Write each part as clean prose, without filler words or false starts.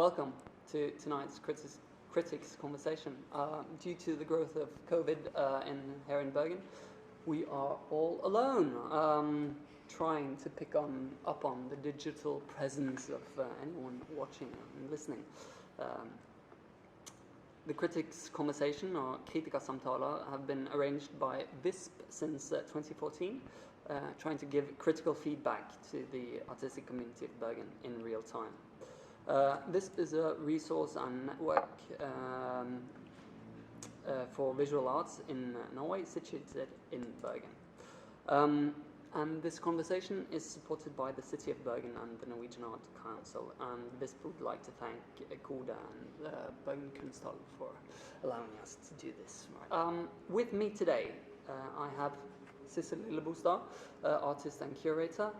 welcome to tonight's critics conversation. Due to the growth of COVID here in Bergen, we are all alone, trying to pick up on the digital presence of anyone watching and listening. The critics conversation, or Kritikersamtaler, have been arranged by VISP since 2014, trying to give critical feedback to the artistic community of Bergen in real time. VISP is a resource and network for visual arts in Norway, situated in Bergen. And this conversation is supported by the City of Bergen and the Norwegian Art Council, and VISP would like to thank KODA and Bergen Kunsthall for allowing us to do this. With me today, I have Sissel Lillebostad, artist and curator.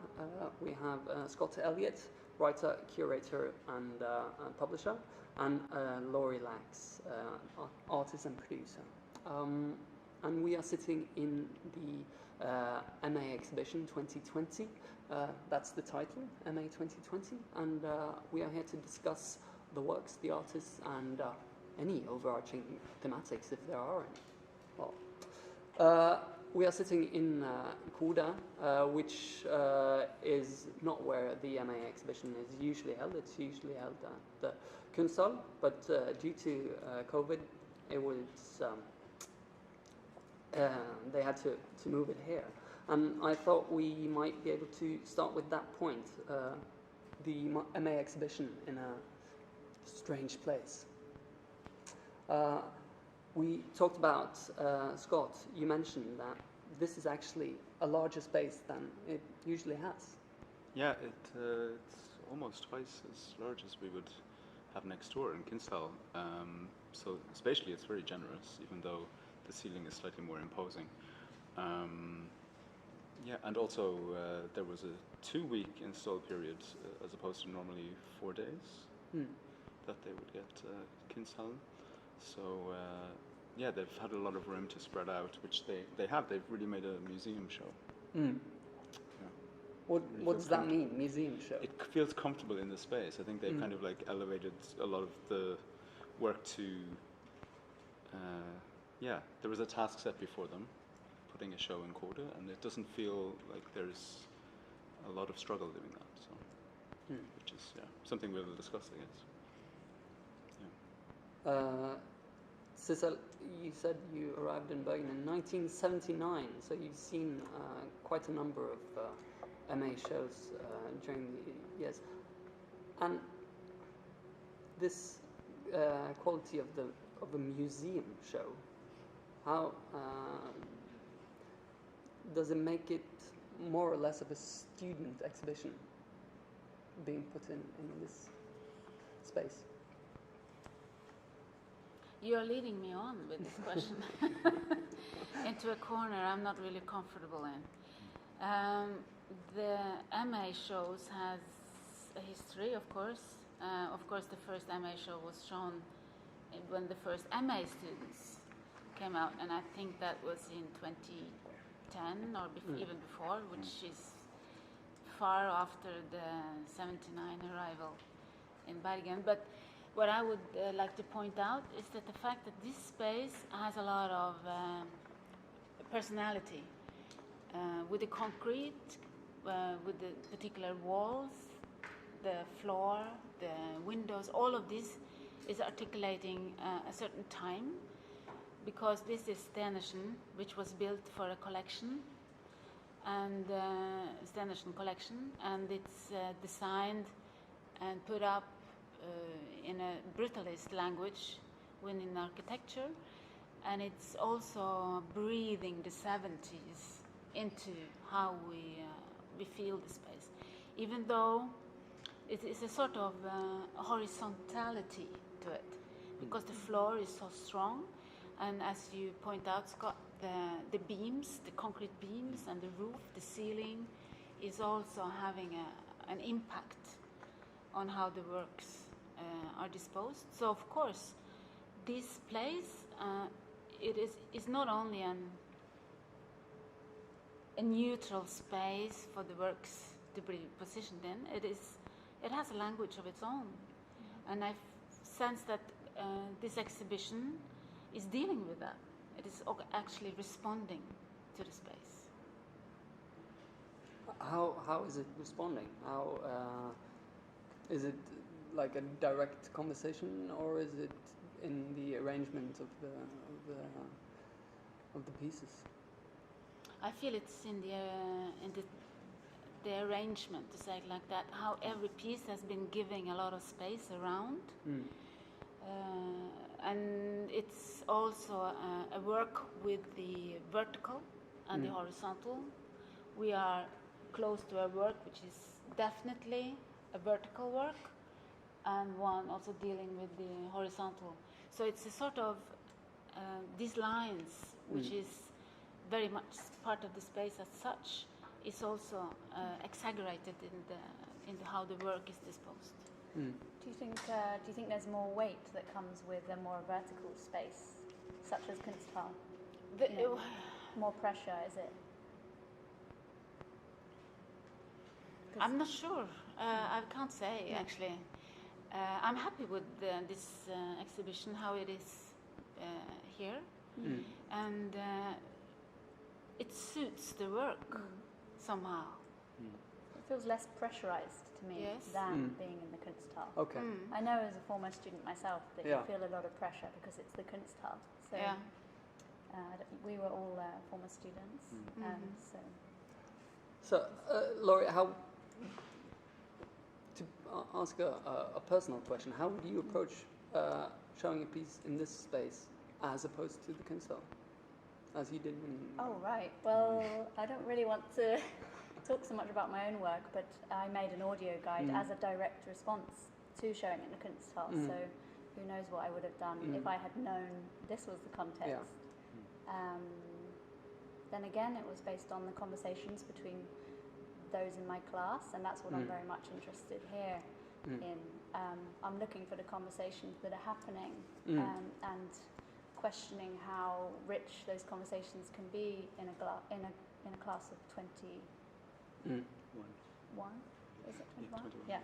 We have Scott Elliott, writer, curator, and publisher, and Laurie Lax, artist and producer. And we are sitting in the MA exhibition 2020. That's the title, MA 2020. And we are here to discuss the works, the artists, and any overarching thematics, if there are any. Well, we are sitting in KODA, which is not where the MA exhibition is usually held. It's usually held at the Kunsthall, but due to COVID, it was they had to move it here. And I thought we might be able to start with that point, the MA exhibition in a strange place. We talked about, Scott, you mentioned that this is actually a larger space than it usually has. Yeah, it's almost twice as large as we would have next door in Kunsthall. So spatially it's very generous, even though the ceiling is slightly more imposing. Yeah, and also there was a 2-week install period as opposed to normally 4 days that they would get Kunsthall. So yeah, they've had a lot of room to spread out, which they have. They've really made a museum show. Yeah. What does that mean, museum show? It feels comfortable in the space. I think they've kind of like elevated a lot of the work to, yeah, there was a task set before them, putting a show in KODA, and it doesn't feel like there's a lot of struggle doing that. So, which is something we'll discuss, I guess. Yeah. Sissel, you said you arrived in Bergen in 1979, so you've seen quite a number of MA shows during the years. And this quality of a museum show, how does it make it more or less of a student exhibition being put in this space? You're leading me on with this question into a corner I'm not really comfortable in. The MA shows has a history, of course. Of course, the first MA show was shown when the first MA students came out, and I think that was in 2010 or even before, which is far after the 79 arrival in Bergen. But what I would like to point out is that the fact that this space has a lot of personality, with the concrete, with the particular walls, the floor, the windows, all of this is articulating a certain time, because this is Stenersen, which was built for a collection, and Stenersen collection, and it's designed and put up in a brutalist language within architecture, and it's also breathing the 70s into how we feel the space, even though it is a sort of horizontality to it, because the floor is so strong, and as you point out, Scott, the beams, the concrete beams, and the roof, the ceiling, is also having an impact on how the works are disposed. So of course, this place is not only a neutral space for the works to be positioned in. It has a language of its own, And I sense that this exhibition is dealing with that. It is actually responding to the space. How is it responding? How is it like a direct conversation, or is it in the arrangement of the pieces? I feel it's in the arrangement, to say it like that. How every piece has been giving a lot of space around, and it's also a work with the vertical and the horizontal. We are close to a work which is definitely a vertical work, and one also dealing with the horizontal. So it's a sort of these lines, which is very much part of the space as such, is also exaggerated in how the work is disposed. Do you think there's more weight that comes with a more vertical space, such as Kunsthal? More pressure, is it? I'm not sure. I can't say, actually. I'm happy with this exhibition, how it is here. And it suits the work somehow. It feels less pressurized to me than being in the Kunsthal. Okay. I know as a former student myself that you feel a lot of pressure because it's the Kunsthal. So we were all former students. So, Laurie, to ask a personal question, how would you approach showing a piece in this space as opposed to the Kunsthal, as you did in... Oh, right. Well, I don't really want to talk so much about my own work, but I made an audio guide as a direct response to showing in the Kunsthal, so who knows what I would have done if I had known this was the context. Then again, it was based on the conversations between those in my class, and that's what I'm very much interested here in. I'm looking for the conversations that are happening and questioning how rich those conversations can be in a class of 21. Is it 21? Yeah.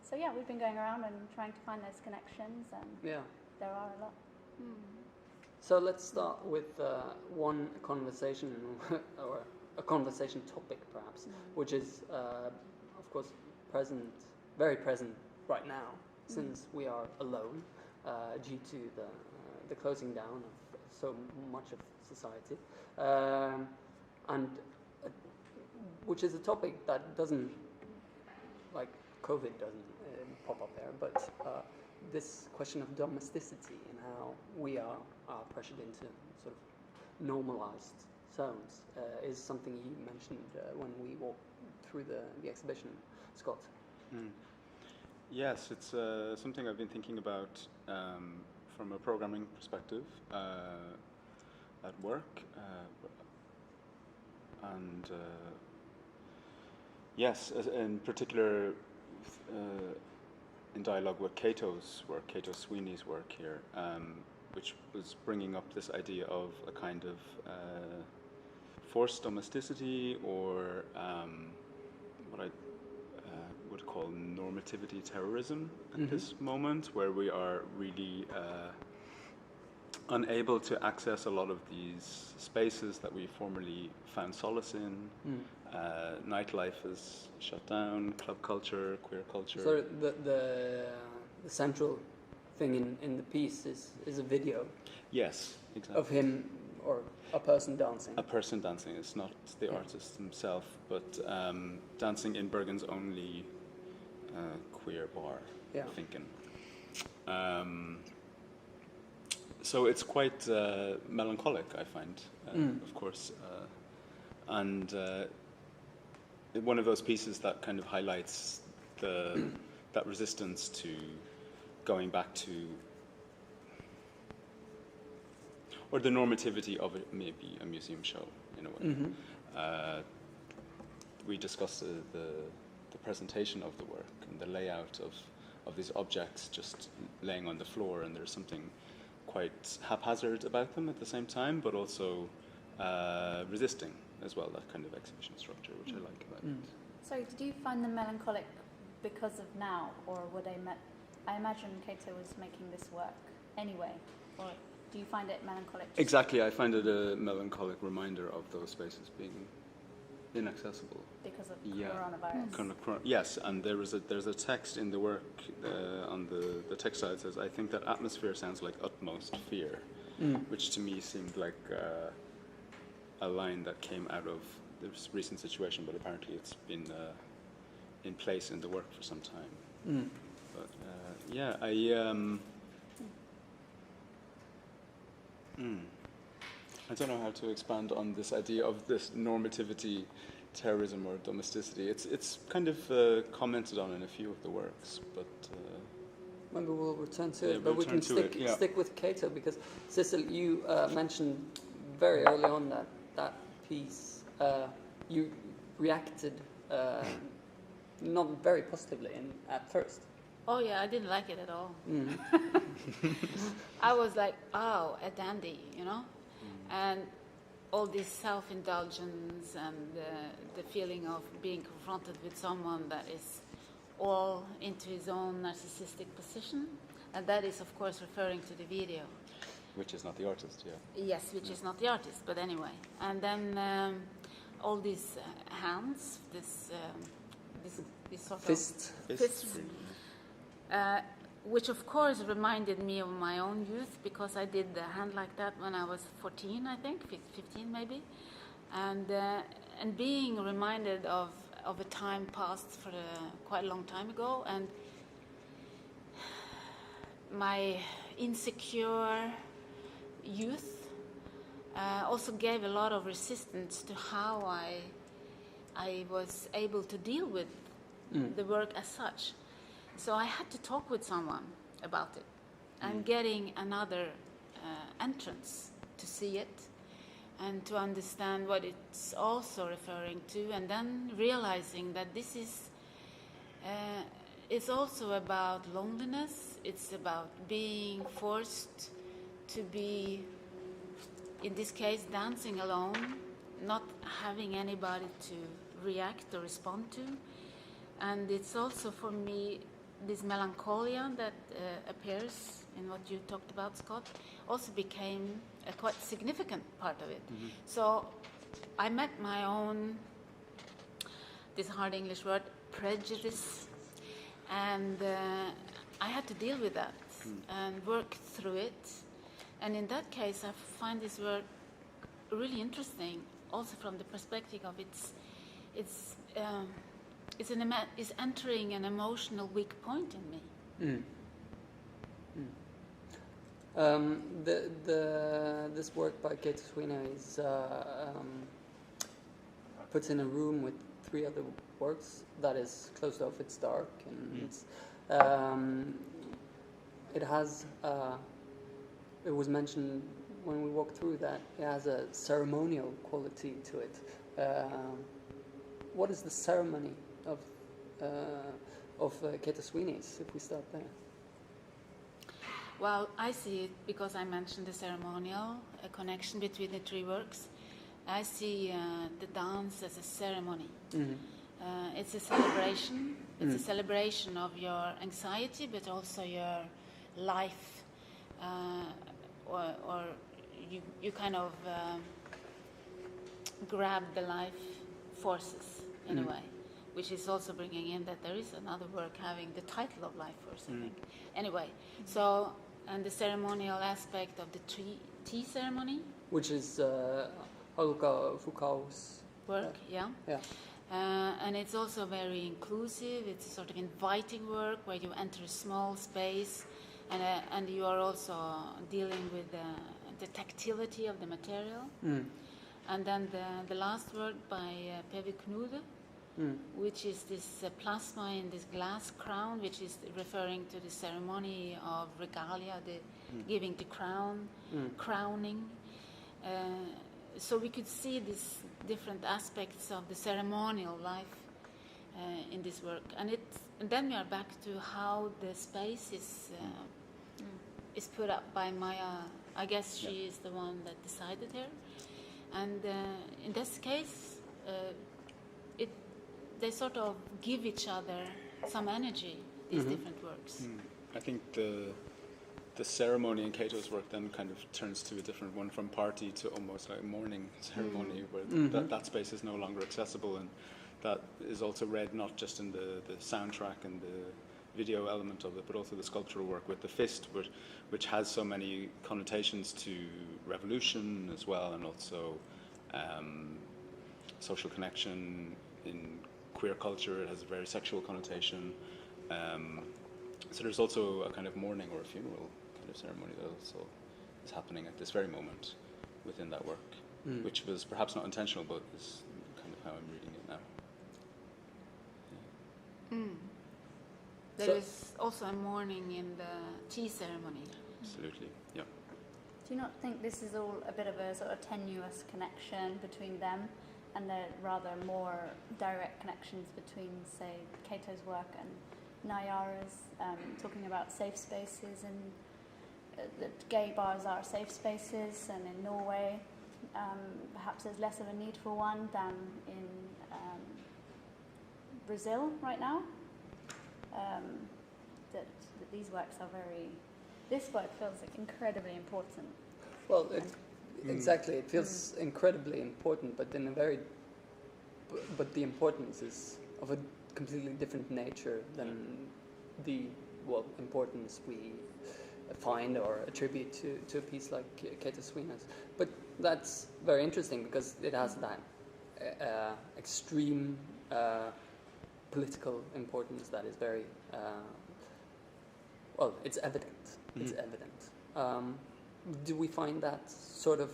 So yeah, we've been going around and trying to find those connections, and there are a lot. So let's start with one conversation, or a conversation topic perhaps, which is of course very present right now, since we are alone due to the closing down of so much of society, and which is a topic that doesn't, like COVID doesn't pop up there, but this question of domesticity and how we are pressured into sort of normalized zones is something you mentioned when we walked through the exhibition, Scott. Yes, it's something I've been thinking about from a programming perspective at work, and yes, in particular in dialogue with Cato's work, Cato Sweeney's work here, which was bringing up this idea of a kind of forced domesticity, or what I would call normativity terrorism at this moment, where we are really unable to access a lot of these spaces that we formerly found solace in. Nightlife is shut down, club culture, queer culture. So the central thing in the piece is a video. Yes, exactly. Of him or a person dancing. A person dancing. It's not the artist himself, but dancing in Bergen's only queer bar, Finken. So it's quite melancholic, I find, of course, and one of those pieces that kind of highlights that resistance to going back to, or the normativity of it, maybe a museum show in a way. We discussed the presentation of the work and the layout of these objects just laying on the floor, and there's something quite haphazard about them at the same time, but also resisting as well, that kind of exhibition structure, which I like about it. So did you find the melancholic because of now, or would I imagine Kato was making this work anyway. Or do you find it melancholic? Exactly, I find it a melancholic reminder of those spaces being inaccessible. Because of coronavirus. Yes, and there's a text in the work on the text side that says, I think that atmosphere sounds like utmost fear, which to me seemed like a line that came out of this recent situation, but apparently it's been in place in the work for some time. But I don't know how to expand on this idea of this normativity, terrorism, or domesticity. It's kind of commented on in a few of the works, but maybe we'll return to it. But we can stick with Kato, because Sissel, you mentioned very early on that piece you reacted not very positively at first. Oh yeah, I didn't like it at all. I was like, oh, a dandy, and all this self-indulgence and the feeling of being confronted with someone that is all into his own narcissistic position, and that is of course referring to the video. Which is not the artist, Yes, which is not the artist, but anyway. And then all these hands, this sort Fist. of fists, which of course reminded me of my own youth, because I did the hand like that when I was 14, I think, 15 maybe, and being reminded of a time past for quite a long time ago, and my insecure youth also gave a lot of resistance to how I was able to deal with the work as such. So I had to talk with someone about it. I'm getting another entrance to see it and to understand what it's also referring to, and then realizing that this is it's also about loneliness. It's about being forced to be, in this case, dancing alone, not having anybody to react or respond to. And it's also for me this melancholia that appears in what you talked about, Scott, also became a quite significant part of it. So I met my own, this hard English word, prejudice, and I had to deal with that and work through it. And in that case, I find this work really interesting, also from the perspective of it's entering an emotional weak point in me. This work by Kato Sweeney is put in a room with 3 other works that is closed off. It's dark, and it's, it has. It was mentioned when we walked through that it has a ceremonial quality to it. What is the ceremony of Kato Sweeney's, if we start there? Well, I see it because I mentioned the ceremonial, a connection between the 3 works. I see the dance as a ceremony. It's a celebration. It's a celebration of your anxiety, but also your life, or you kind of grab the life forces in a way, which is also bringing in that there is another work having the title of Life Force, I think. Anyway, so, and the ceremonial aspect of the tea ceremony. Which is Haruka Fukau's work, yeah. And it's also very inclusive. It's a sort of inviting work where you enter a small space, and you are also dealing with the tactility of the material. And then the last work by P.V. Knude, which is this plasma in this glass crown, which is referring to the ceremony of regalia, the giving the crown, crowning. So we could see these different aspects of the ceremonial life in this work, and then we are back to how the space is put up by Maya. I guess she is the one that decided here, and in this case, they sort of give each other some energy, these different works. I think the ceremony in Cato's work then kind of turns to a different one, from party to almost like a mourning ceremony, where that space is no longer accessible, and that is also read not just in the soundtrack and the video element of it, but also the sculptural work with the fist, which has so many connotations to revolution as well, and also social connection. In queer culture, it has a very sexual connotation. So there's also a kind of mourning or a funeral kind of ceremony that also is happening at this very moment within that work, which was perhaps not intentional, but is kind of how I'm reading it now. There is also a mourning in the tea ceremony. Absolutely, yeah. Do you not think this is all a bit of a sort of tenuous connection between them, and the rather more direct connections between, say, Cato's work and Nayara's, talking about safe spaces, and that gay bars are safe spaces, and in Norway perhaps there's less of a need for one than in Brazil right now? That these works are this work feels like incredibly important. Well, exactly, it feels incredibly important, but but the importance is of a completely different nature than the importance we find or attribute to a piece like Cato Sweeney's. But that's very interesting because it has that extreme political importance that is very it's evident. It's evident. Do we find that sort of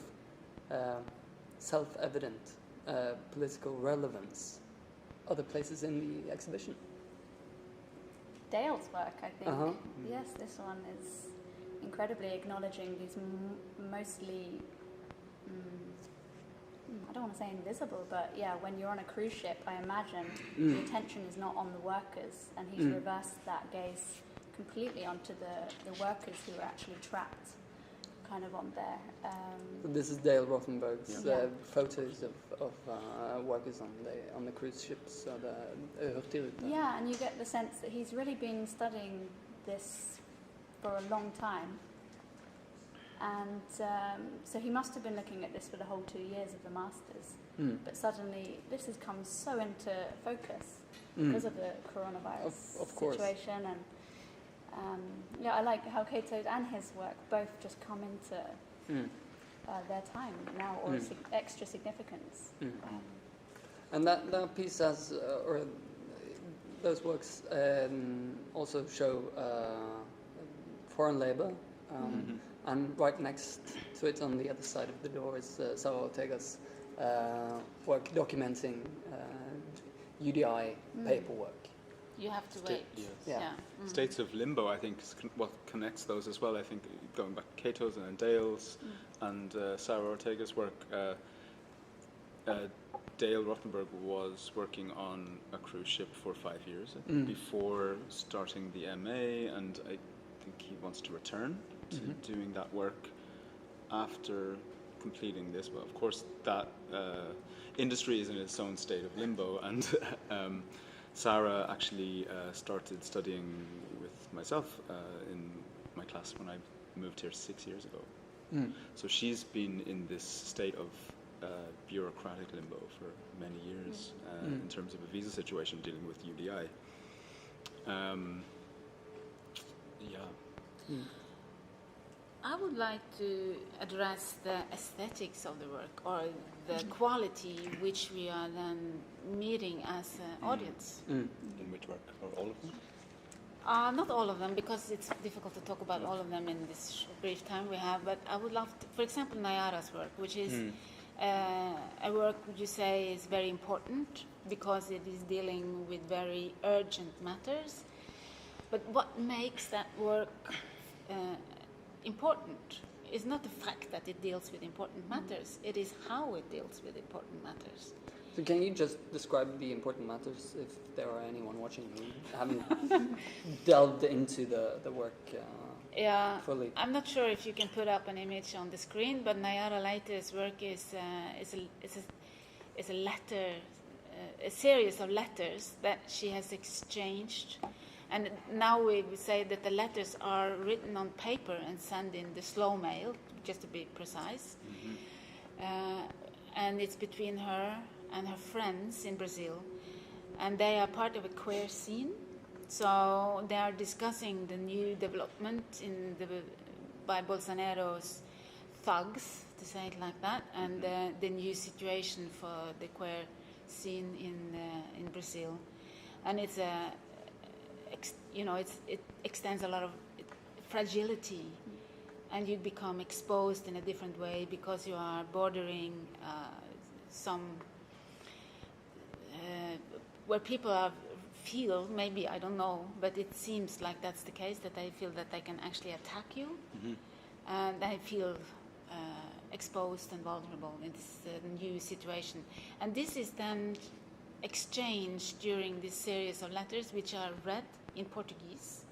self-evident political relevance other places in the exhibition? Dale's work, I think. Yes, this one is incredibly acknowledging these mostly, I don't want to say invisible, but yeah, when you're on a cruise ship, I imagine the attention is not on the workers, and he's reversed that gaze completely onto the workers who are actually trapped kind of on there. This is Dale Rothenberg's photos of workers on the cruise ships, the Hurtigruten. Yeah, and you get the sense that he's really been studying this for a long time. And so he must have been looking at this for the whole 2 years of the Masters. But suddenly this has come so into focus because of the coronavirus situation. And I like how Cato's and his work both just come into their time now, or extra significance. And that piece has, or those works also show foreign labor. And right next to it, on the other side of the door, is Sara Ortega's work documenting UDI paperwork. You have to wait. Yes. States of limbo, I think, is what connects those as well. I think going back to Cato's and Dale's and Sara Ortega's work, Dale Rothenberg was working on a cruise ship for 5 years before starting the MA, and I think he wants to return to doing that work after completing this. Well, of course, that industry is in its own state of limbo, and Sarah actually started studying with myself in my class when I moved here 6 years ago. So she's been in this state of bureaucratic limbo for many years in terms of a visa situation dealing with UDI. I would like to address the aesthetics of the work, or the quality which we are then meeting as an audience. In which work? Or all of them? Not all of them, because it's difficult to talk about all of them in this brief time we have, but I would love to, for example, Nayara's work, which is a work would you say is very important because it is dealing with very urgent matters. But what makes that work important is not the fact that it deals with important matters, it is how it deals with important matters. So can you just describe the important matters, if there are anyone watching who haven't delved into the work fully? I'm not sure if you can put up an image on the screen, but Nayara Leite's work is a letter a series of letters that she has exchanged. And now we say that the letters are written on paper and sent in the slow mail, just to be precise. And it's between her and her friends in Brazil. And they are part of a queer scene. So they are discussing the new development by Bolsonaro's thugs, to say it like that, and the new situation for the queer scene in Brazil. And it's it extends a lot of fragility, and you become exposed in a different way because you are bordering some where people feel, maybe, I don't know, but it seems like that's the case, that they feel that they can actually attack you, and they feel exposed and vulnerable in this new situation. And this is then exchanged during this series of letters, which are read in Portuguese,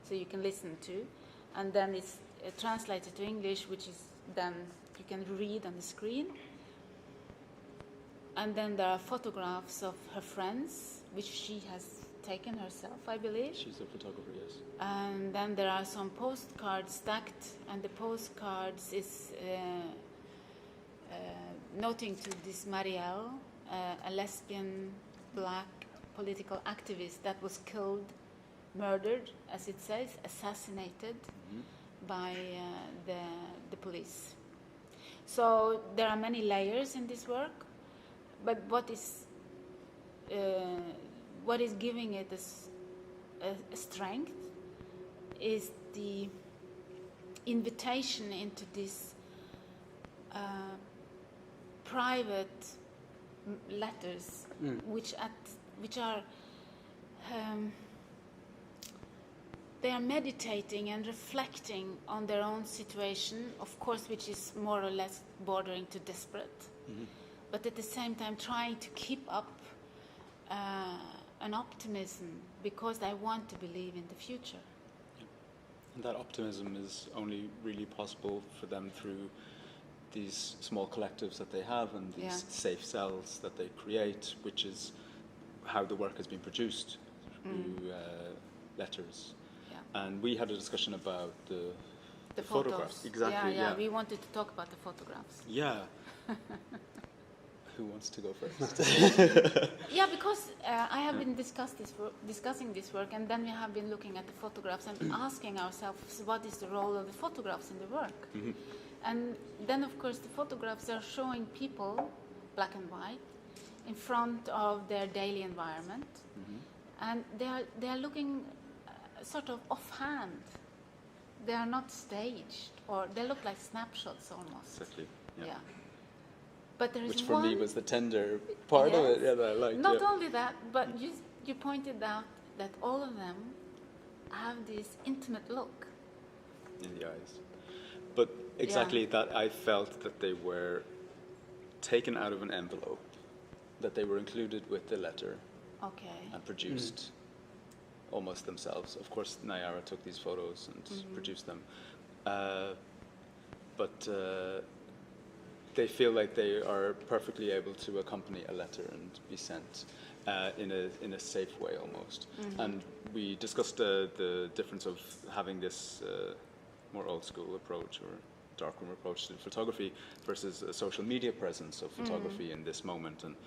so you can listen to, and then it's translated to English, which is then you can read on the screen. And then there are photographs of her friends, which she has taken herself, I believe. She's a photographer, yes. And then there are some postcards stacked, and the postcards is noting to this Marielle, a lesbian black political activist that was killed, murdered, as it says, assassinated by the police. So there are many layers in this work, but what is giving it a strength is the invitation into this private letters, which are they are meditating and reflecting on their own situation, of course, which is more or less bordering to desperate, but at the same time trying to keep up an optimism because they want to believe in the future. And that optimism is only really possible for them through these small collectives that they have and these safe cells that they create, which is how the work has been produced through letters. Yeah. And we had a discussion about the photographs. Exactly. Yeah, we wanted to talk about the photographs. Yeah. Who wants to go first? Yeah, because I have been discussing this work, and then we have been looking at the photographs and asking ourselves what is the role of the photographs in the work. And then, of course, the photographs are showing people, black and white, in front of their daily environment, and they are looking sort of offhand. They are not staged, or they look like snapshots almost. Exactly. Yeah. But there is which for me was the tender part of it. Yeah, that I liked. Not only that, but you pointed out that all of them have this intimate look in the eyes. But exactly that, I felt that they were taken out of an envelope, that they were included with the letter, and produced almost themselves. Of course, Nayara took these photos and produced them, but they feel like they are perfectly able to accompany a letter and be sent in a safe way almost. And we discussed the difference of having this more old school approach or darkroom approach to photography versus a social media presence of photography in this moment. And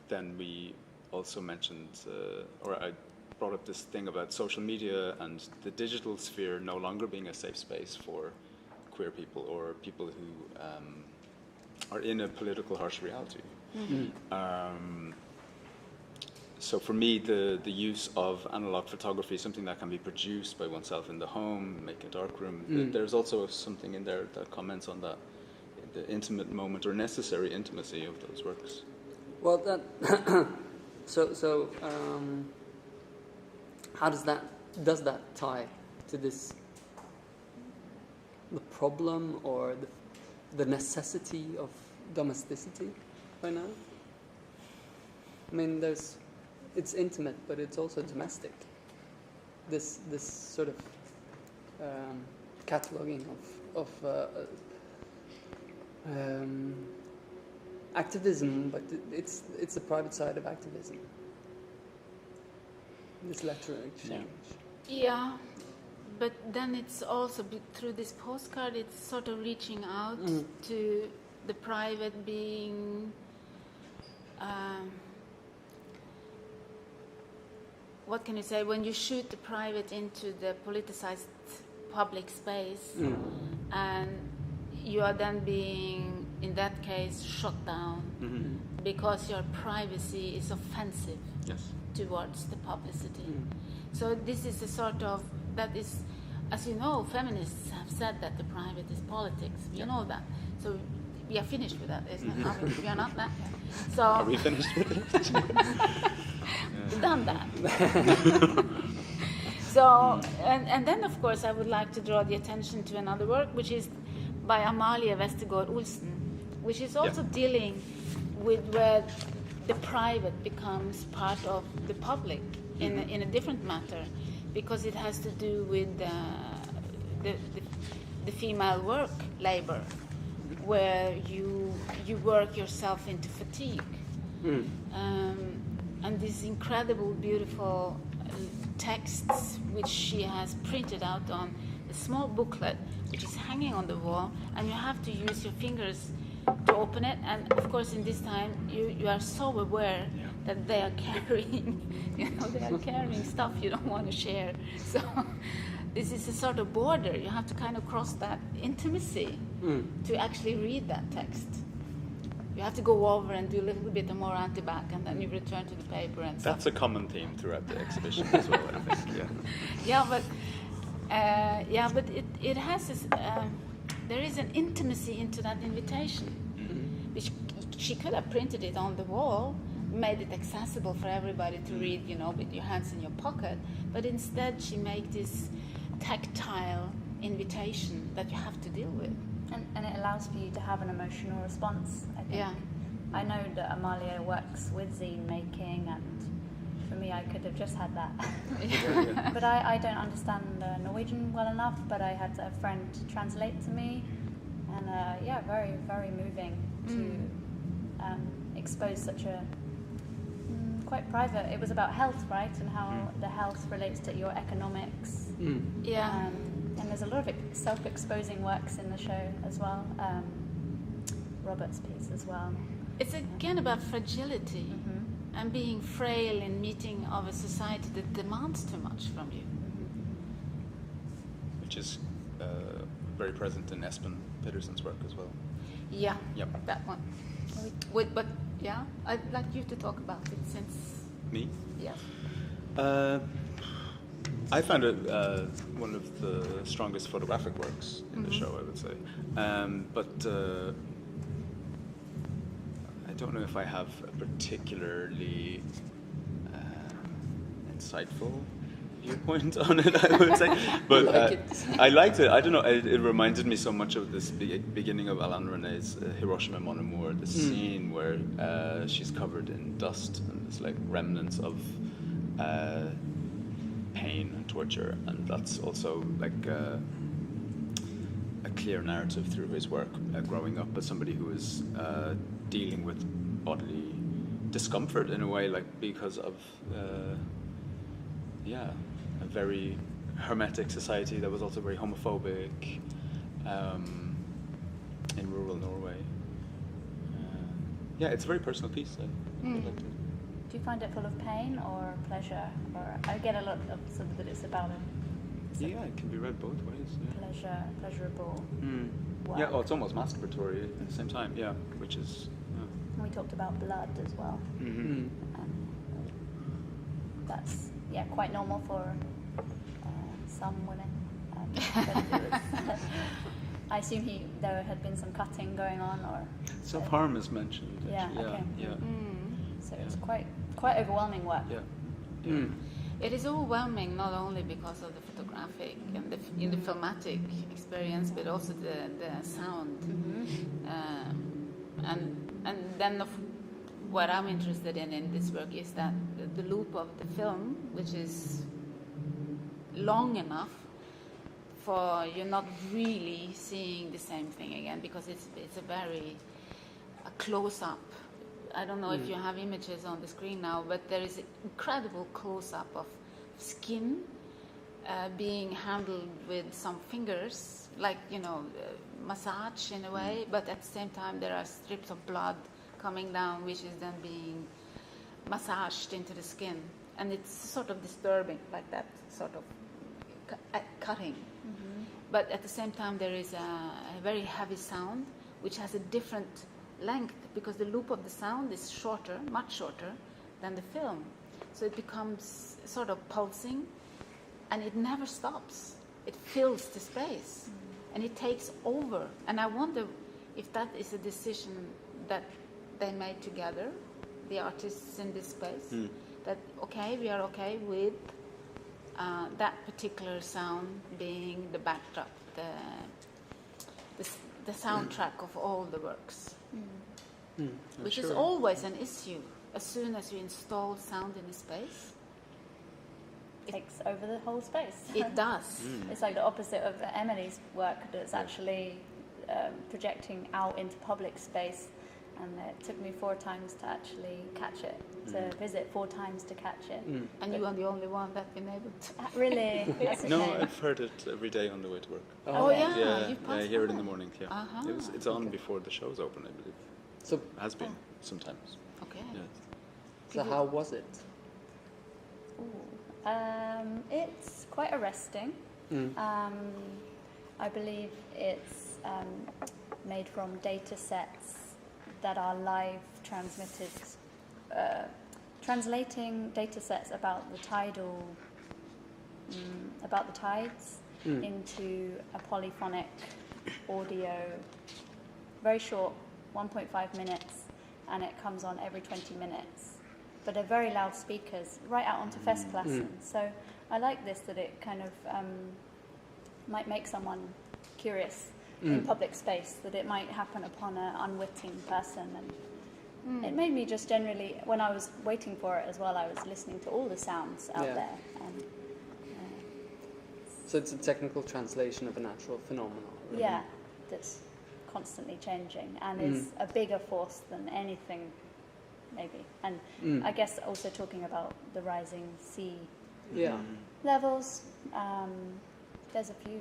then we also mentioned, or I brought up this thing about social media and the digital sphere no longer being a safe space for queer people or people who are in a political harsh reality. So for me, the use of analog photography is something that can be produced by oneself in the home, make a darkroom. There's also something in there that comments on that, the intimate moment or necessary intimacy of those works. Well, that how does that tie to this, the problem or the necessity of domesticity by now? I mean, it's intimate, but it's also domestic. This sort of cataloging of activism, but it's the private side of activism. This letter exchange. Yeah, but then it's also through this postcard, it's sort of reaching out to the private being. What can you say? When you shoot the private into the politicized public space, and you are then being, in that case, shut down because your privacy is offensive towards the publicity. So this is a sort of, that is, as you know, feminists have said that the private is politics. You know that. So we are finished with that, isn't it? We are not that. So are we finished with it? Done that. So, and then of course I would like to draw the attention to another work, which is by Amalie Westergaard Olsen, which is also dealing with where the private becomes part of the public in a different matter, because it has to do with the female work labor, where you work yourself into fatigue. And these incredible, beautiful texts which she has printed out on a small booklet which is hanging on the wall, and you have to use your fingers to open it. And of course, in this time, you are so aware that they are carrying, they are carrying stuff you don't want to share. So this is a sort of border. You have to kind of cross that intimacy to actually read that text. You have to go over and do a little bit more anti-back, and then you return to the paper and stuff. That's a common theme throughout the exhibition as well, I think. But it has this, there is an intimacy into that invitation, which she could have printed it on the wall, made it accessible for everybody to read, with your hands in your pocket. But instead, she made this tactile invitation that you have to deal with. And it allows for you to have an emotional response, I think. Yeah. I know that Amalia works with zine making, and for me, I could have just had that. But I don't understand Norwegian well enough, but I had a friend translate to me, and very, very moving to expose such a quite private. It was about health, right, and how the health relates to your economics. And there's a lot of self-exposing works in the show as well. Robert's piece as well. It's again about fragility and being frail in meeting of a society that demands too much from you. Which is very present in Espen Pedersen's work as well. Yeah, that one. But I'd like you to talk about it since... Me? Yes. I found it one of the strongest photographic works in the show, I would say. But I don't know if I have a particularly insightful viewpoint on it, I would say. But I liked it. I don't know. It reminded me so much of this beginning of Alain René's Hiroshima Mon Amour, the scene where she's covered in dust and there's like remnants of pain and torture, and that's also like a clear narrative through his work, growing up as somebody who is dealing with bodily discomfort in a way, like because of a very hermetic society that was also very homophobic in rural Norway. It's a very personal piece. I liked it. Do you find it full of pain or pleasure? Or I get a lot of sort of that it's about it can be read both ways. Pleasurable. Work. Yeah, it's almost masturbatory at the same time. Yeah, which is. And we talked about blood as well. That's quite normal for some women. But it was, I assume there had been some cutting going on, or self-harm is mentioned. So it's quite overwhelming work. It is overwhelming not only because of the photographic and the filmatic experience, but also the sound. And then what I'm interested in this work is that the loop of the film, which is long enough for you not really seeing the same thing again, because it's a very a close-up. I don't know if you have images on the screen now, but there is an incredible close-up of skin being handled with some fingers, like, massage in a way, but at the same time there are strips of blood coming down, which is then being massaged into the skin. And it's sort of disturbing, like that sort of cutting. Mm-hmm. But at the same time there is a very heavy sound, which has a different length, because the loop of the sound is shorter, much shorter than the film. So it becomes sort of pulsing, and it never stops. It fills the space, and it takes over. And I wonder if that is a decision that they made together, the artists in this space, that, okay, we are okay with that particular sound being the backdrop, the soundtrack of all the works. Which is always an issue. As soon as you install sound in a space, it takes over the whole space. It does. It's like the opposite of Emily's work, that's actually projecting out into public space, and it took me 4 times to actually catch it, to visit 4 times to catch it. And you are the only one that's been able to. Really? That's a No, shame. I've heard it every day on the way to work. Oh yeah, Yeah, you I hear it in the morning. Yeah, Uh-huh. it's on before the show's open, I believe. So, It has been sometimes. Okay. Yeah. so how was it? It's quite arresting. I believe it's made from data sets that are live transmitted, translating data sets about the tides into a polyphonic audio, very short, 1.5 minutes, and it comes on every 20 minutes. But they're very loud speakers, right out onto Festklassen. So I like this, that it kind of might make someone curious in public space, that it might happen upon an unwitting person. And it made me just generally, when I was waiting for it as well, I was listening to all the sounds out there. And, So it's a technical translation of a natural phenomenon. Really. yeah, that's constantly changing and is a bigger force than anything, maybe. And I guess also talking about the rising sea levels, there's a few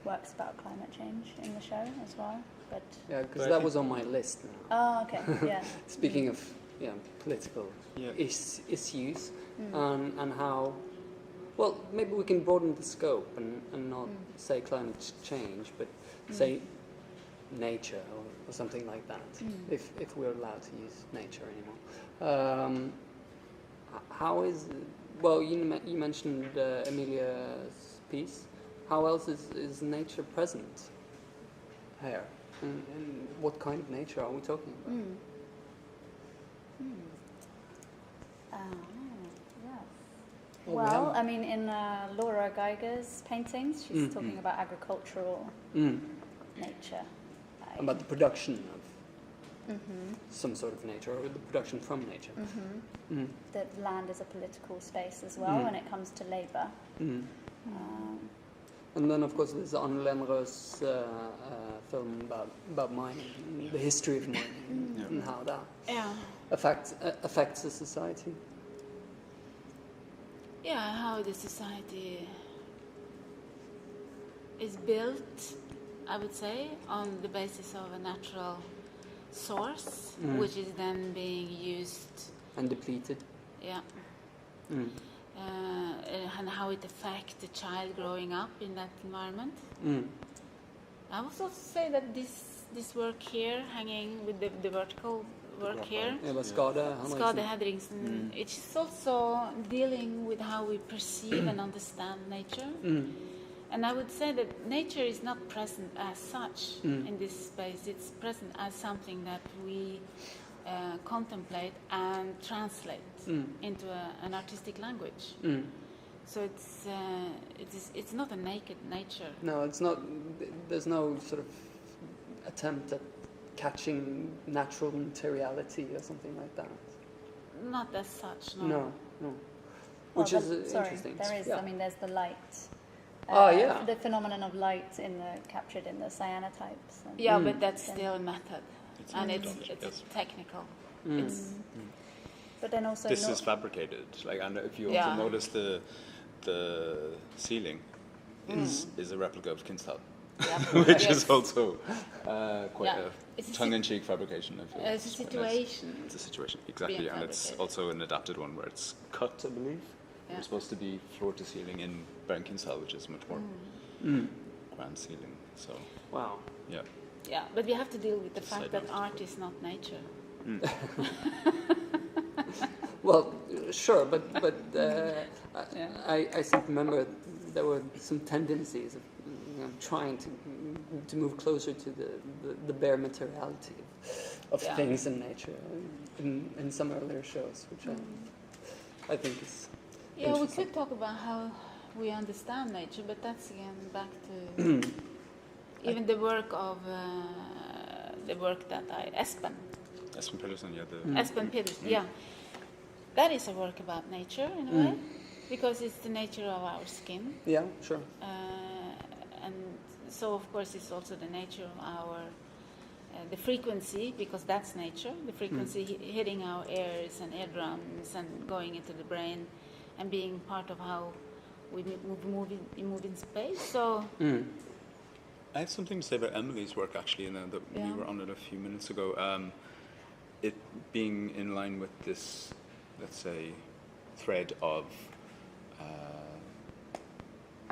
works about climate change in the show as well. But Yeah, because that was on my list now. oh, okay, yeah. Speaking of political issues and how, well, maybe we can broaden the scope and not say climate change, but say nature or something like that, if we're allowed to use nature anymore. How is, well, you mentioned Emilia's piece. How else is nature present here? And what kind of nature are we talking about? Yes. Well, Well, I mean, in Laura Geiger's paintings, she's talking about agricultural nature. About the production of some sort of nature, or the production from nature. That land is a political space as well when it comes to labour. And then, of course, there's Anne Lenrø's film about mining, the history of mining, and how that affects the society. Yeah, how the society is built, I would say, on the basis of a natural source, which is then being used And depleted. Yeah. And how it affects the child growing up in that environment. I would also say that this work here, hanging with the vertical work here, Skade Hedringsen, it's also dealing with how we perceive and understand nature. And I would say that nature is not present as such in this space. It's present as something that we contemplate and translate into an artistic language. So it's not a naked nature. No, it's not. There's no sort of attempt at catching natural materiality or something like that. Not as such, no. No. Which is interesting. There is. Yeah. I mean, there's the light. Oh, The phenomenon of light captured in the cyanotypes. Yeah, but that's still a method. and it's yes. technical. Mm. It's But then also This is fabricated. Like, and if you Yeah. also notice the ceiling is a replica of Kinshall, which is also quite It's a tongue-in-cheek fabrication. I feel it's a quite nice. situation. It's a situation, exactly, being and it's fabricated. also an adapted one where it's cut, I believe. Yeah. It's supposed to be floor to ceiling in Bergen Kinshall, which is much more Mm. grand ceiling. So Wow. yeah, Yeah, but we have to deal with the Just fact side that note. art is not nature. Well, sure, but Yeah. I seem to remember there were some tendencies of trying to move closer to the bare materiality of Yeah. things in nature in some earlier shows, which I think is Yeah, we interesting. could talk about how we understand nature, but that's again back to even the work that Espen Pedersen, yeah, Espen Pedersen, yeah, that is a work about nature in a way, because it's the nature of our skin, Yeah, sure. and so of course it's also the nature of our the frequency, because that's nature, the frequency hitting our ears and eardrums and going into the brain and being part of how we move in space. So I have something to say about Emily's work, actually, and that we were on it a few minutes ago. It being in line with this, let's say, thread of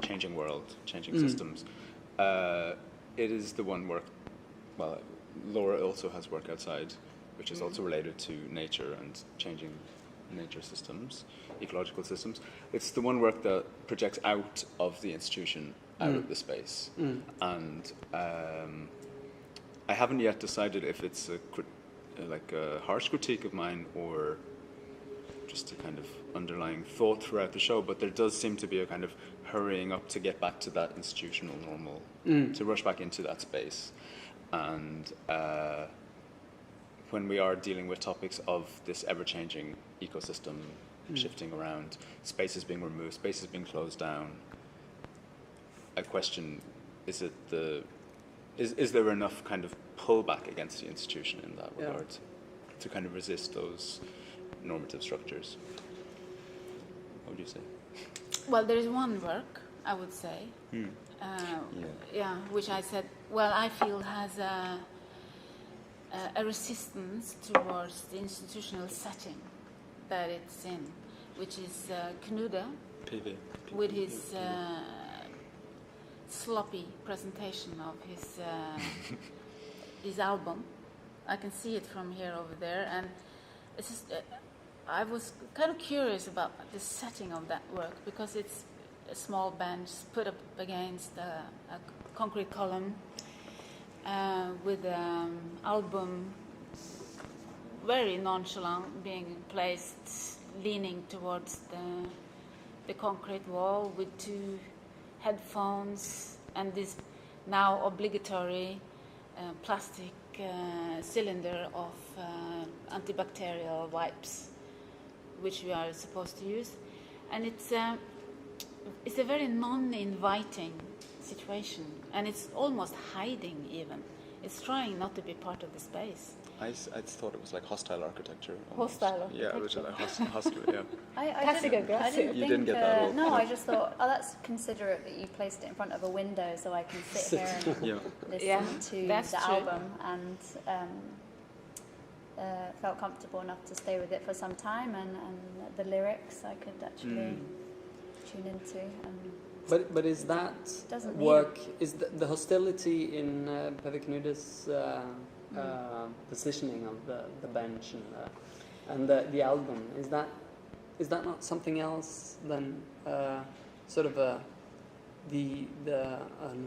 changing world, changing systems. It is the one work, well, Laura also has work outside, which is also related to nature and changing nature systems, ecological systems. It's the one work that projects out of the institution, out of the space. And I haven't yet decided if it's like a harsh critique of mine or just a kind of underlying thought throughout the show, but there does seem to be a kind of hurrying up to get back to that institutional normal, to rush back into that space. And when we are dealing with topics of this ever-changing ecosystem shifting around, spaces being removed, spaces being closed down, I question, is there enough kind of pullback against the institution in that regard to kind of resist those normative structures? What would you say? well, there is one work I would say, which I said, well, I feel has a resistance towards the institutional setting that it's in, which is Knude with his sloppy presentation of his album. I can see it from here over there, and it's just, I was kind of curious about the setting of that work, because it's a small bench put up against a concrete column with an album very nonchalant being placed leaning towards the concrete wall with two headphones and this now obligatory plastic cylinder of antibacterial wipes, which we are supposed to use. And it's a very non-inviting situation, and it's almost hiding even. It's trying not to be part of the space. I thought it was like hostile architecture. Hostile architecture. Yeah, which is like hostile, yeah. I didn't You think, didn't get that at all? no, I just thought, oh, that's considerate that you placed it in front of a window so I can sit here and listen to that's the true. album, and felt comfortable enough to stay with it for some time, and the lyrics I could actually tune into. But is that Doesn't need work, is the hostility in Peder Knude's positioning of the bench and the album, is that not something else than sort of the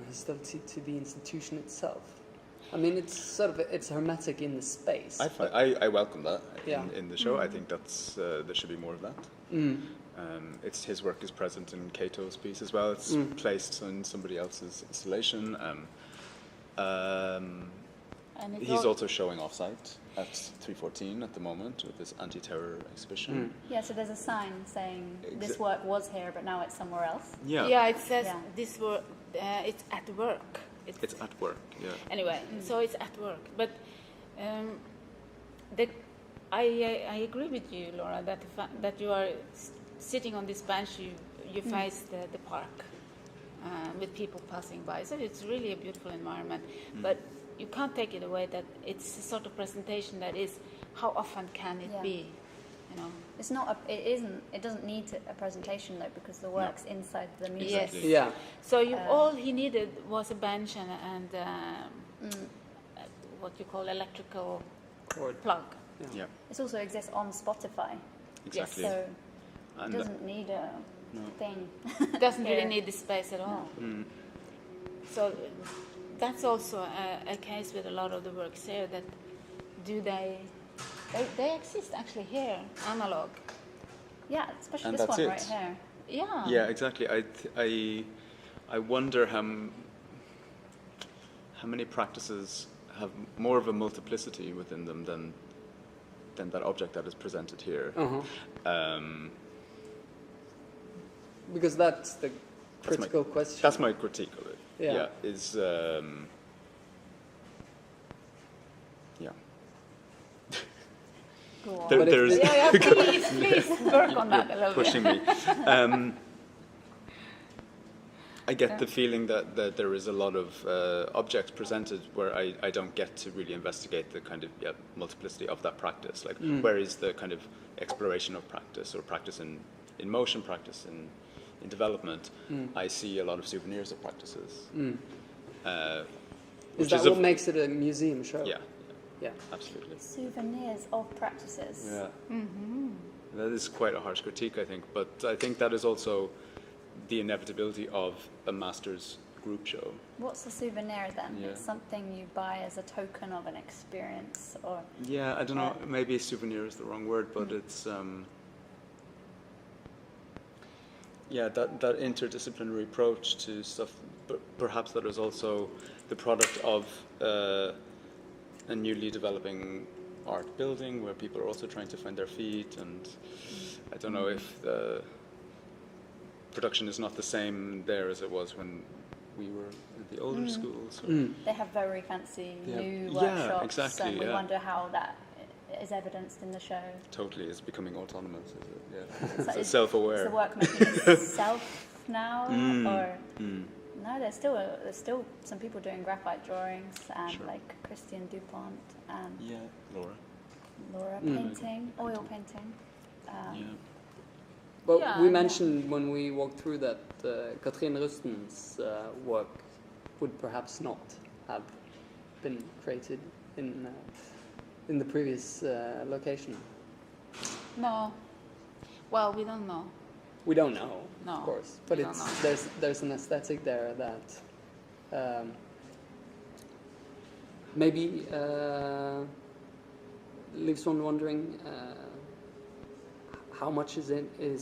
hostility to the institution itself? I mean, it's hermetic in the space. I welcome that in the show. I think that's there should be more of that. It's his work is present in Cato's piece as well. It's placed in somebody else's installation. And He's also showing off-site at 314 at the moment with this anti-terror exhibition. Yeah, so there's a sign saying this work was here, but now it's somewhere else. Yeah, it says this work. It's at work. It's at work. Yeah. Anyway, so it's at work. But I agree with you, Laura, that the fact that you are sitting on this bench, you face the park with people passing by. So it's really a beautiful environment. But you can't take it away that it's a sort of presentation that is, how often can it be? You know, it's not. It doesn't need a presentation though, because the work's inside the music. yes. Yeah. So all he needed was a bench and what you call electrical Cord. plug. Yeah. It also exists on Spotify. Exactly. So it And doesn't need a thing. Doesn't really need the space at all. Mm. So that's also a case with a lot of the works here. That they exist actually here, analog. Yeah, especially And this that's one it. right here. Yeah. Yeah, exactly. I wonder how many practices have more of a multiplicity within them than that object that is presented here. Because that's the critical question. That's my critique of it. Yeah. Is yeah. Go on. There- But if there's please work on that a little pushing bit. me. I get the feeling that there is a lot of objects presented where I don't get to really investigate the kind of multiplicity of that practice. Like, where is the kind of exploration of practice, or practice in motion, practice in development? I see a lot of souvenirs of practices. Is that what makes it a museum show? Yeah. Yeah. Absolutely. Souvenirs of practices. Yeah. That is quite a harsh critique, I think, but I think that is also the inevitability of a master's group show. What's a souvenir then? Yeah. It's something you buy as a token of an experience, or Yeah, I don't know, maybe souvenir is the wrong word, but it's that interdisciplinary approach to stuff, but perhaps that is also the product of a newly developing art building where people are also trying to find their feet, and I don't know if the production is not the same there as it was when we were at the older schools. they have very fancy new Yeah, workshops, exactly, and we yeah. wonder how that is evidenced in the show. Totally, it's becoming autonomous, is it? Yeah, It's like, it's self-aware. Is the work making itself now, or no? There's still some people doing graphite drawings, and Sure. like Christian Dupont and Yeah, Laura. Laura painting, oil painting. Yeah. But Yeah, we yeah. mentioned when we walked through that Katrine Rusten's work would perhaps not have been created in the previous location. No. Well, we don't know. We don't know, No, of course, but we don't know. there's an aesthetic there that maybe leaves one wondering how much is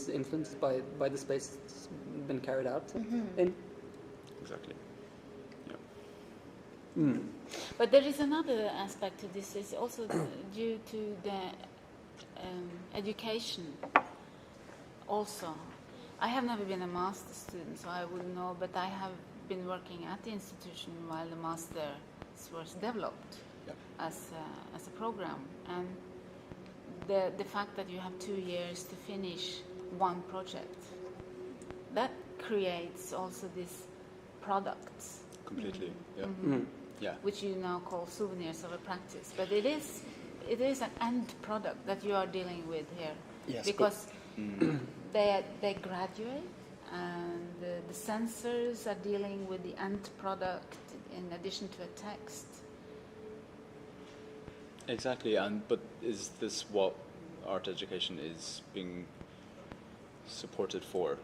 influenced by the space that's been carried out in. Exactly. Yeah. But there is another aspect to this. Is also due to the education. Also, I have never been a master student, so I wouldn't know. But I have been working at the institution while the masters was developed as a program, and the fact that you have 2 years to finish one project, that creates also these products, Completely. Yeah. Yeah. which you now call souvenirs of a practice. But it is an end product that you are dealing with here, Yes, because they graduate, and the sensors are dealing with the end product in addition to a text. Exactly, but is this what art education is being supported for?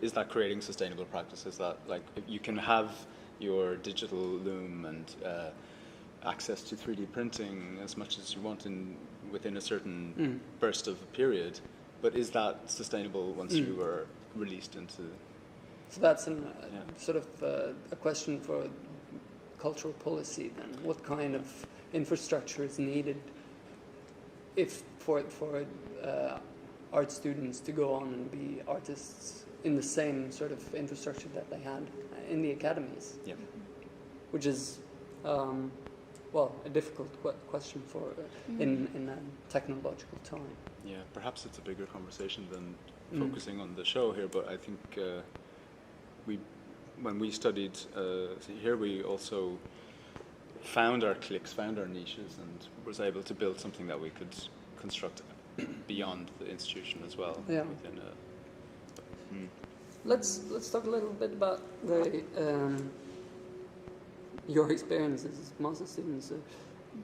Is that creating sustainable practice? Is that like you can have your digital loom and access to 3D printing as much as you want within a certain burst of a period, but is that sustainable once you are released into? So that's sort of a question for cultural policy then. What kind of infrastructure is needed if for art students to go on and be artists in the same sort of infrastructure that they had in the academies? Yeah. Which is a difficult question for in a technological time. Yeah, perhaps it's a bigger conversation than focusing on the show here, but I think when we studied here, we also found our cliques, found our niches, and was able to build something that we could construct beyond the institution as well. Yeah. Within Let's talk a little bit about the your experiences as master students,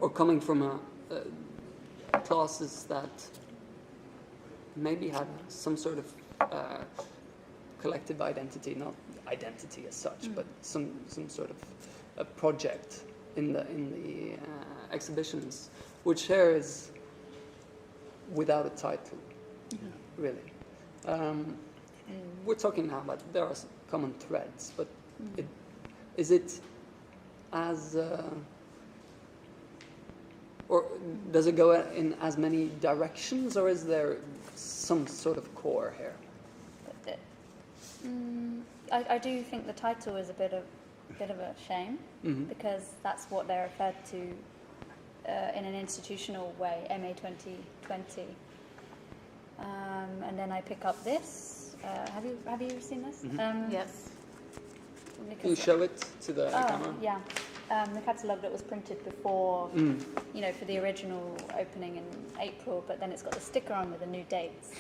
or coming from classes that maybe had some sort of collective identity, not identity as such, but some sort of a project in the exhibitions, which here is without a title, really. We're talking now about there are common threads, but is it as or does it go in as many directions, or is there some sort of core here? I do think the title is a bit of a shame, because that's what they're referred to in an institutional way, MA 2020. And then I pick up this. Have you seen this? Yes. Can you show it to the camera? Yeah. The catalogue that was printed before, for the original opening in April, but then it's got the sticker on with the new dates.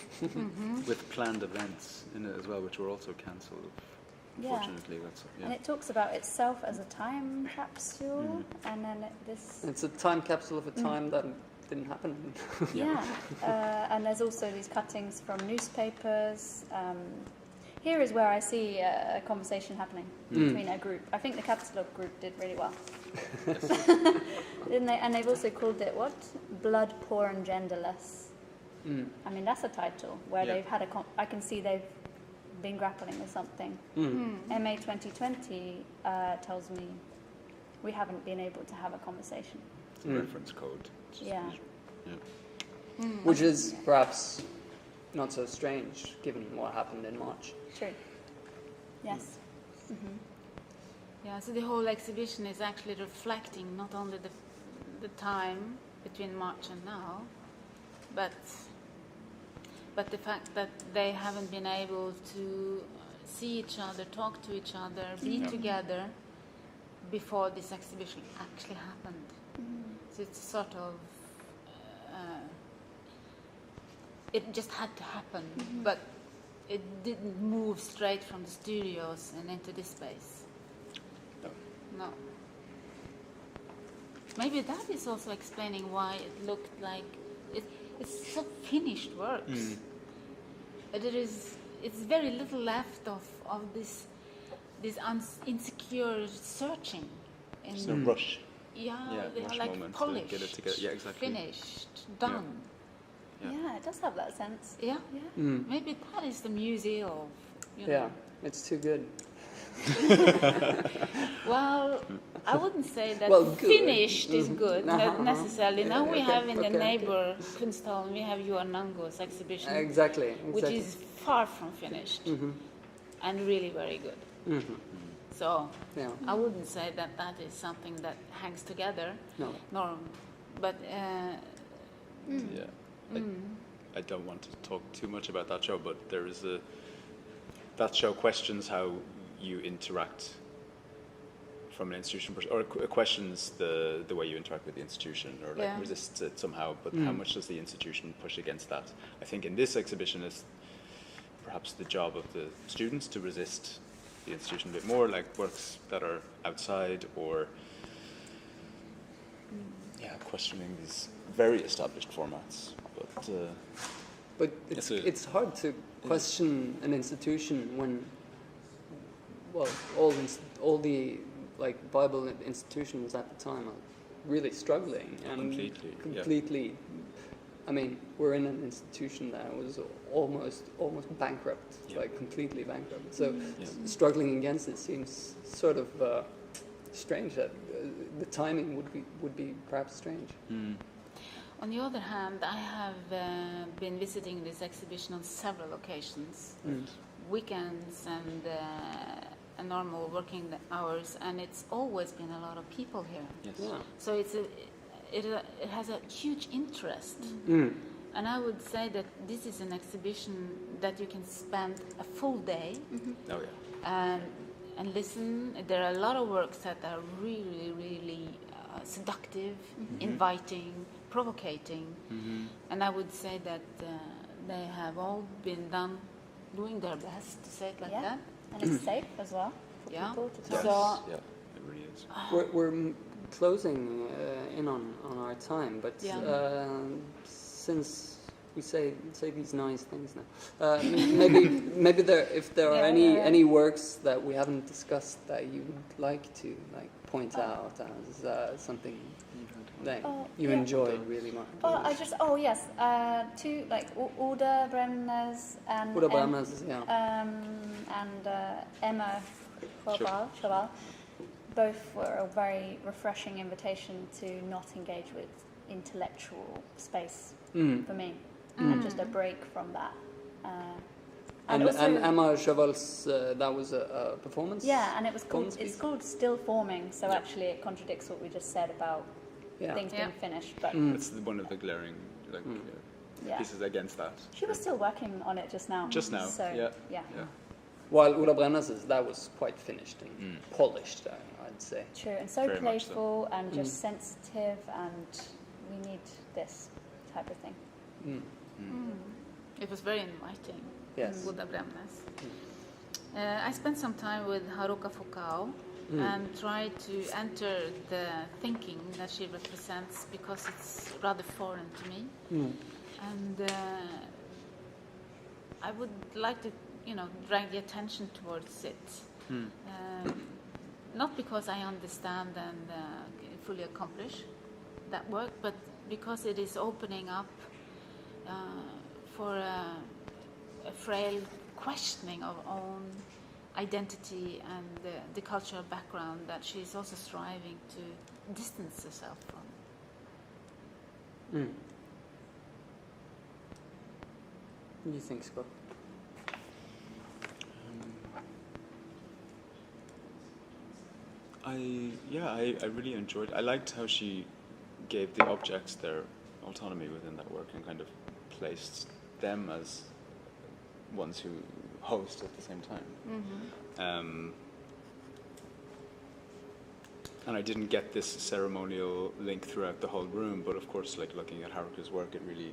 with planned events in it as well, which were also cancelled. Unfortunately, And it talks about itself as a time capsule, and then it's a time capsule of a time that didn't happen. And there's also these cuttings from newspapers. Here is where I see a conversation happening between a group. I think the catalogue group did really well. Didn't they? And they've also called it what? Blood, Poor and Genderless. I mean, that's a title where they've had I can see they've been grappling with something. MA 2020 tells me we haven't been able to have a conversation. It's a reference code. Which is perhaps not so strange given what happened in March. True. Yes. Yeah, so the whole exhibition is actually reflecting not only the time between March and now, but the fact that they haven't been able to see each other, talk to each other, be together before this exhibition actually happened. So it's sort of it just had to happen, but it didn't move straight from the studios and into this space. No. Maybe that is also explaining why it looked like it's so finished works. It's very little left of this insecure searching. There's no rush. Yeah, they are rush like moment polished, to get it together. Yeah, exactly. finished, done. Yeah, it does have that sense. Yeah. Maybe that is the museum of, Yeah, it's too good. Well, I wouldn't say that finished is good necessarily. Now we have in the neighbor Kunsthall, we have Johan Nango's exhibition. Exactly. Which is far from finished and really very good. So I wouldn't say that is something that hangs together. No. But I don't want to talk too much about that show, but there is that show questions how you interact from an institution, or questions the way you interact with the institution, or like resists it somehow, but how much does the institution push against that? I think in this exhibition is perhaps the job of the students to resist the institution a bit more, like works that are outside, or questioning these very established formats. But it's hard to question an institution when, well, all the like viable institutions at the time are really struggling and completely. I mean, we're in an institution that was almost bankrupt, like completely bankrupt. So struggling against it seems sort of strange. That the timing would be perhaps strange. On the other hand, I have been visiting this exhibition on several occasions, weekends and a normal working hours, and it's always been a lot of people here. Yes. Yeah. So it has a huge interest. And I would say that this is an exhibition that you can spend a full day Oh yeah. and listen. There are a lot of works that are really, really seductive, inviting, provocating. And I would say that they have all been doing their best, to say it like that. And it's safe as well for people to Yes. come. So, Yeah, it really is. We're closing in on our time, but since we say these nice things now, maybe if there are any works that we haven't discussed that you would like to point out as something that you enjoyed really much. Two Uda Bremnes and Uda Bremnes, and Emma Chaval. Both were a very refreshing invitation to not engage with intellectual space for me, and just a break from that. And Emma Chaval's, that was a performance? Yeah, and it's called Still Forming, so actually it contradicts what we just said about things being finished. But it's one of the glaring pieces against that. She was still working on it just now. So, yeah. While Uda Bremnes, that was quite finished and polished, I'd say. True, and so Very playful and just sensitive, and we need this type of thing. it was very inviting. Yes. Uda Bremnes. I spent some time with Haruka Fukao and tried to enter the thinking that she represents, because it's rather foreign to me. And I would like to, drag the attention towards it. Not because I understand and fully accomplish that work, but because it is opening up for a frail questioning of own identity and the cultural background that she's also striving to distance herself from. What do you think, Scott? I really enjoyed. I liked how she gave the objects their autonomy within that work and kind of placed them as ones who host at the same time. And I didn't get this ceremonial link throughout the whole room, but of course, looking at Haruka's work, it really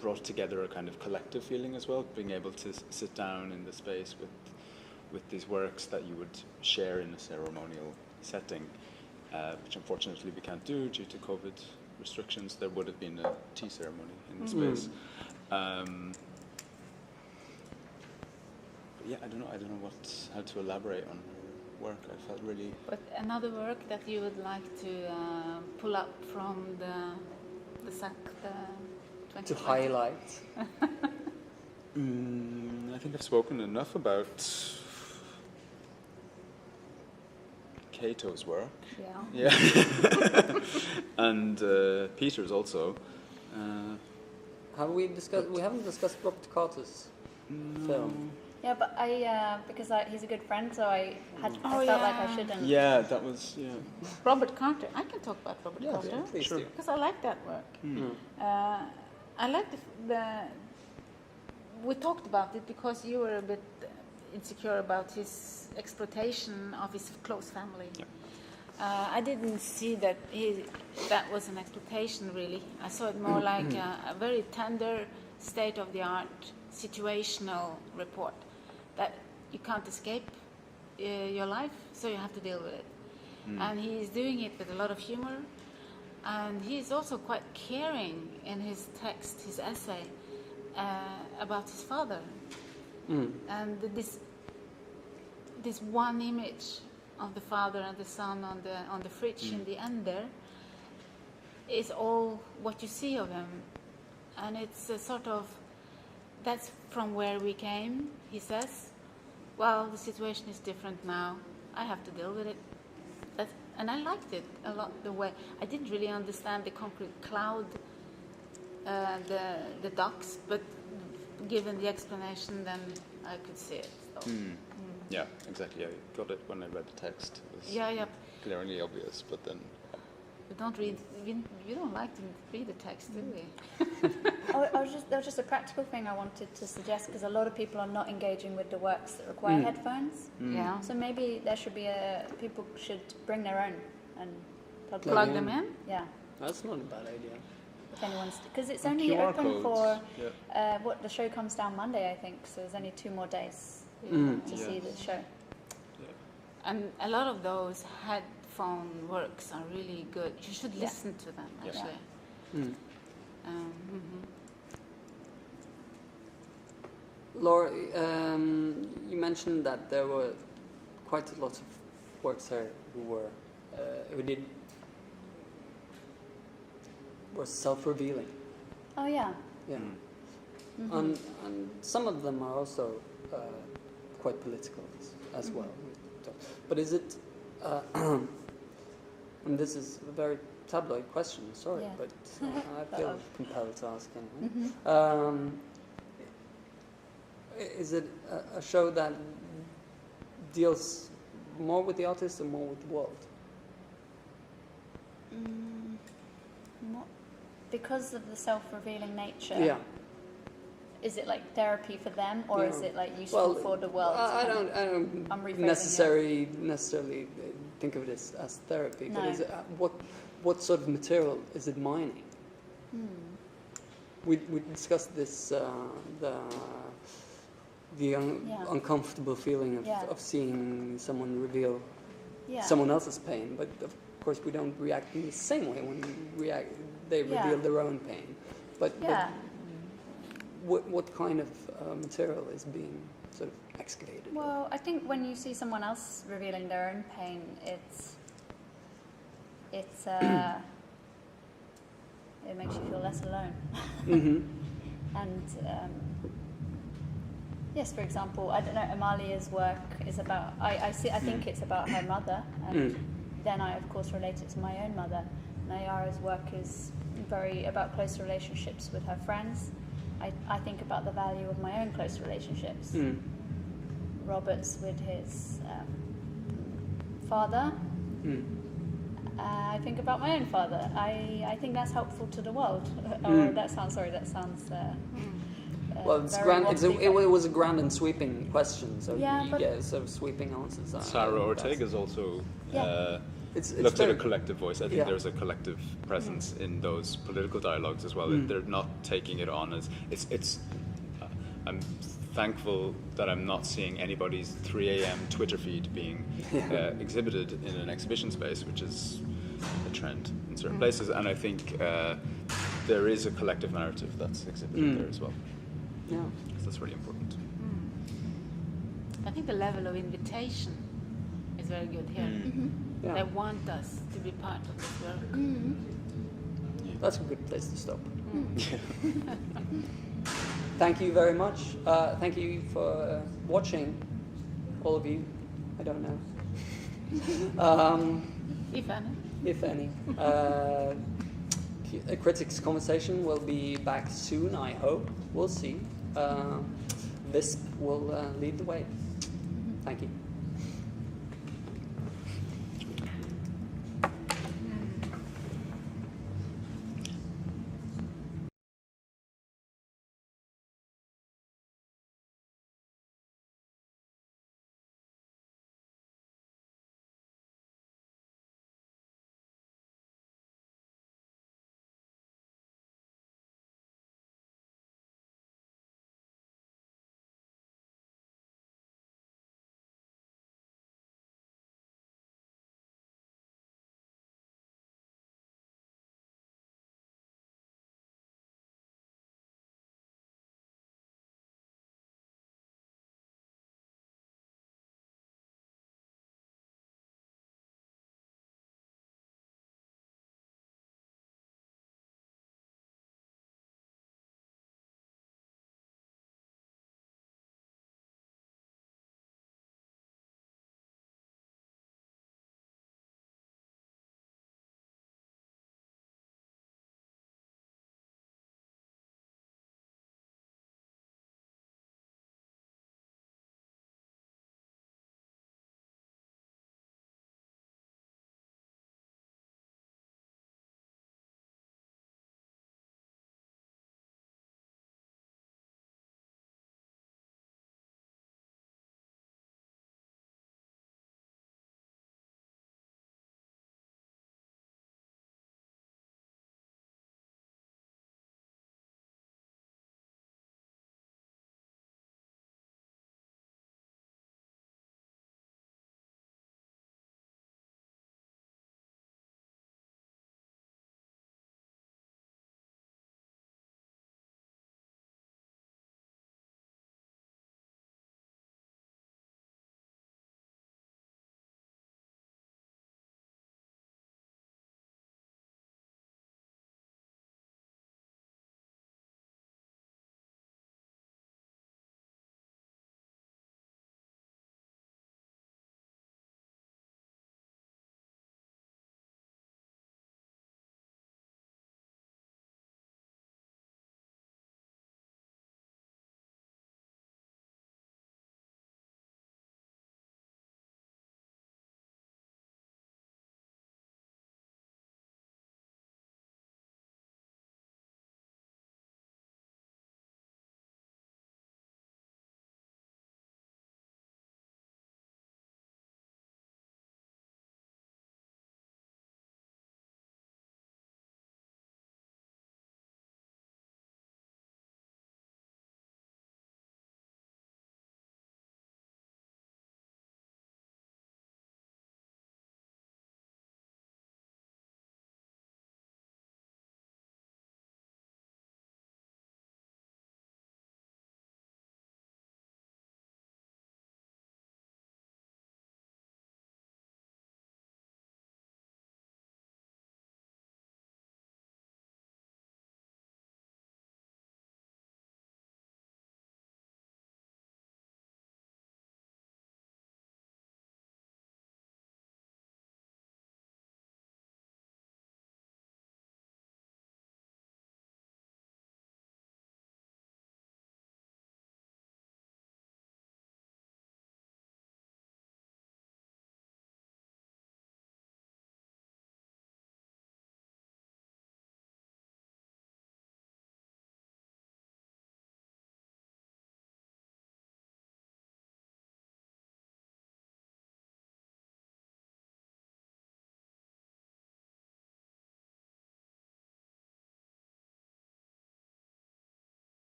brought together a kind of collective feeling as well, being able to sit down in the space with these works that you would share in a ceremonial setting, which unfortunately we can't do due to COVID restrictions. There would have been a tea ceremony in the space. But yeah, I don't know how to elaborate on her work. I felt really. But another work that you would like to pull up from the SAC, the 2020? To highlight. I think I've spoken enough about Cato's work. Yeah. And Peter's also. We haven't discussed Robert Carter's film. Yeah, but because he's a good friend, so I felt like I shouldn't. Yeah, that was Robert Carter. I can talk about Robert Carter. Yeah, please do. Because I like that work. I like we talked about it because you were a bit insecure about his exploitation of his close family. Yeah. I didn't see that was an exploitation, really. I saw it more like a very tender, state-of-the-art, situational report that you can't escape your life, so you have to deal with it. And he's doing it with a lot of humor, and he's also quite caring in his text, his essay, about his father. And this one image of the father and the son on the fridge in the end there is all what you see of him. And it's a sort of, that's from where we came, he says. Well, the situation is different now. I have to deal with it. And I liked it a lot, the way. I didn't really understand the concrete cloud, the ducks, but given the explanation, then I could see it. So. Yeah, exactly. I got it when I read the text. It was Yeah. glaringly obvious, but then We don't read. We don't like to read the text, do we? There was just a practical thing I wanted to suggest, because a lot of people are not engaging with the works that require headphones. Yeah. So maybe there should be people should bring their own and Plug them in. Yeah. That's not a bad idea. If anyone's, because it's And only QR open codes, for yeah. what the show comes down Monday, I think. So there's only 2 more days to see the show. And a lot of those headphone works are really good. You should listen to them, Yeah. actually. Laura, you mentioned that there were quite a lot of works here who were self-revealing. Oh yeah. Yeah. And some of them are also quite political as well. But is it, and this is a very tabloid question, sorry, Yeah. but I feel compelled to ask anyway. Is it a show that deals more with the artist or more with the world? Because of the self-revealing nature. Yeah. Is it like therapy for them, or is it like useful Well, for the world? I don't I'm rephrasing necessarily think of it as therapy, but No. is it, what sort of material is it mining? We discussed this the uncomfortable feeling of seeing someone reveal someone else's pain, but of course we don't react in the same way when they reveal their own pain. But what kind of material is being sort of excavated? Well, I think when you see someone else revealing their own pain, it makes you feel less alone. And yes, for example, I don't know, Amalia's work is about, I think it's about her mother, and then I of course relate it to my own mother. Nayara's work is very about close relationships with her friends. I think about the value of my own close relationships. Robert's with his father. I think about my own father. I think that's helpful to the world. That sounds well, it's very grand. lofty, It was a grand and sweeping question, so Yeah, you but- get sort of sweeping answers. Sarah Ortega's also It's looked at very- a collective voice. I think Yeah. there's a collective presence in those political dialogues as well. They're not taking it on as it's. I'm thankful that I'm not seeing anybody's 3 a.m. Twitter feed being exhibited in an exhibition space, which is a trend in certain places. And I think there is a collective narrative that's exhibited there as well. Yeah. So that's really important. I think the level of invitation is very good here. Yeah. They want us to be part of this work. That's a good place to stop. Thank you very much. Thank you for watching, all of you. I don't know. If any. A critics conversation will be back soon, I hope. We'll see. Visp will lead the way. Thank you.